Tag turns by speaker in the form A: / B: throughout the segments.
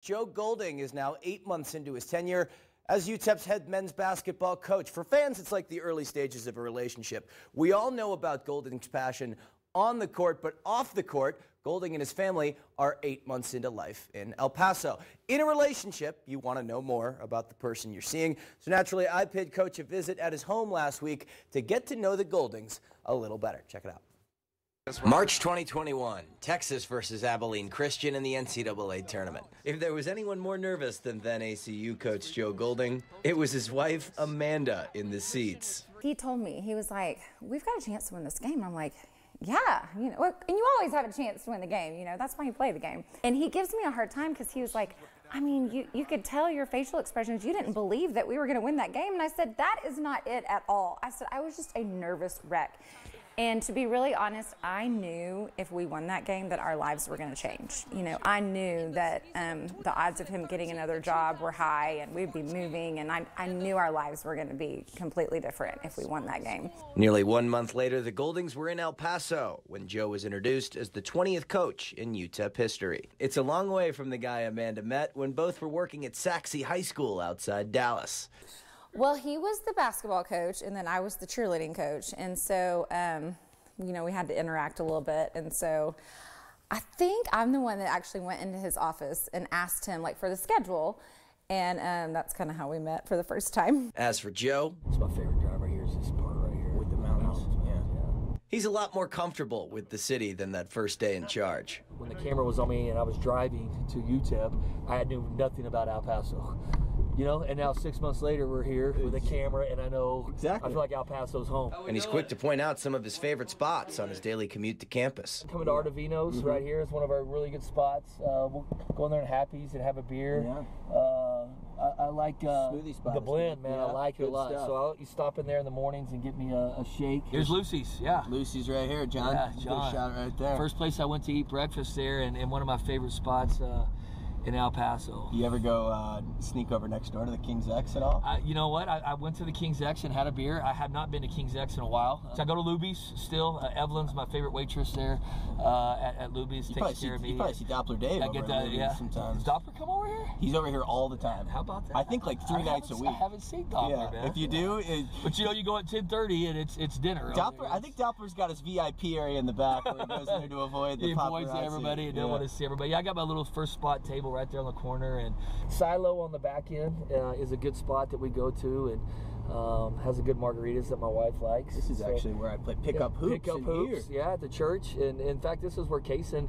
A: Joe Golding is now 8 months into his tenure as UTEP's head men's basketball coach. For fans, it's like the early stages of a relationship. We all know about Golding's passion on the court, but off the court, Golding and his family are 8 months into life in El Paso. In a relationship, you want to know more about the person you're seeing. So naturally, I paid Coach a visit at his home last week to get to know the Goldings a little better. Check it out. March 2021, Texas versus Abilene Christian in the NCAA tournament. If there was anyone more nervous than then ACU coach Joe Golding, it was his wife Amanda in the seats.
B: He told me, he was like, "We've got a chance to win this game." I'm like, "Yeah, and you always have a chance to win the game, that's why you play the game." And he gives me a hard time because he was like, "I mean, you could tell your facial expressions, you didn't believe that we were going to win that game." And I said, "That is not it at all." I said, "I was just a nervous wreck." And to be really honest, I knew if we won that game that our lives were going to change. I knew that the odds of him getting another job were high and we'd be moving, and I knew our lives were going to be completely different if we won that game.
A: Nearly 1 month later, the Goldings were in El Paso when Joe was introduced as the 20th coach in UTEP history. It's a long way from the guy Amanda met when both were working at Saxe High School outside Dallas.
B: Well, he was the basketball coach, and then I was the cheerleading coach. And so, we had to interact a little bit. And so I think I'm the one that actually went into his office and asked him, for the schedule. And that's kind of how we met for the first time.
A: As for Joe,
C: it's my favorite drive right here is this part right here.
A: With the mountains. Yeah. He's a lot more comfortable with the city than that first day in charge.
C: When the camera was on me and I was driving to UTEP, I knew nothing about El Paso. And now 6 months later, we're here with a camera, and I know exactly. I feel like El Paso's home.
A: And he's quick to point out some of his favorite spots on his daily commute to campus.
C: Coming to Artavino's right here is one of our really good spots. We'll go in there in Happy's and have a beer. Yeah. I like the blend, man. Yeah, I like it a lot. Stuff. So you stop in there in the mornings and get me a shake.
D: Here's Lucy's, yeah.
A: Lucy's right here, John.
D: Yeah, John.
A: Good shot right there.
D: First place I went to eat breakfast there, and one of my favorite spots in El Paso.
A: You ever go sneak over next door to the King's X at all?
D: You know what? I went to the King's X and had a beer. I have not been to King's X in a while. So I go to Luby's still. Evelyn's my favorite waitress there at Luby's. Takes care of me.
A: You probably see Doppler Dave over at Luby's sometimes.
D: Does Doppler come over here?
A: He's over here all the time.
D: How about that?
A: I think like 3 nights a week.
D: I haven't seen Doppler, man.
A: If you do,
D: but you go at 10:30 and it's dinner.
A: Doppler, I think Doppler's got his VIP area in the back where he goes there to avoid the paparazzi.
D: He avoids everybody and don't want to see everybody. Yeah, I got my little first spot table right there on the corner. And Silo on the back end is a good spot that we go to, and has a good margaritas that my wife likes.
A: This is actually where I play pick up hoops.
D: Yeah, at the church. And in fact, this is where Kaysen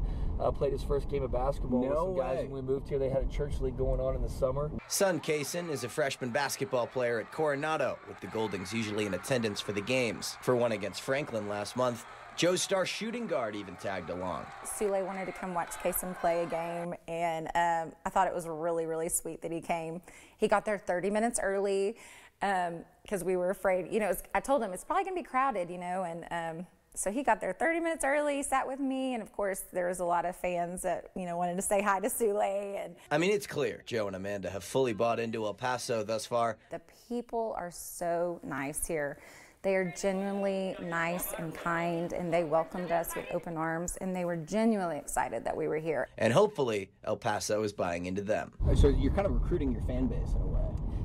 D: played his first game of basketball with some guys when we moved here. They had a church league going on in the summer.
A: Son Kaysen is a freshman basketball player at Coronado, with the Goldings usually in attendance for the games. For one against Franklin last month, Joe's star shooting guard even tagged along.
B: Sule wanted to come watch Kaysen play a game, and I thought it was really, really sweet that he came. He got there 30 minutes early because we were afraid. I told him it's probably going to be crowded, and so he got there 30 minutes early, sat with me, and of course there was a lot of fans that wanted to say hi to Sule. And
A: I mean, it's clear Joe and Amanda have fully bought into El Paso thus far.
B: The people are so nice here. They are genuinely nice and kind, and they welcomed us with open arms, and they were genuinely excited that we were here.
A: And hopefully, El Paso is buying into them. So you're kind of recruiting your fan base in a way.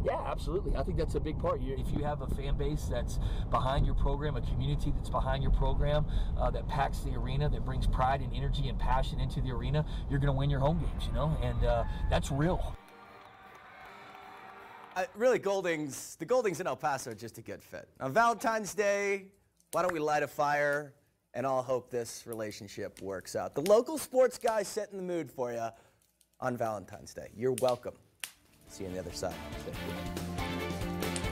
D: Yeah, absolutely. I think that's a big part. If you have a fan base that's behind your program, a community that's behind your program, that packs the arena, that brings pride and energy and passion into the arena, you're going to win your home games, and that's real.
A: Really, the Goldings in El Paso are just a good fit. On Valentine's Day, why don't we light a fire and all hope this relationship works out. The local sports guy setting the mood for you on Valentine's Day. You're welcome. See you on the other side. Stay tuned.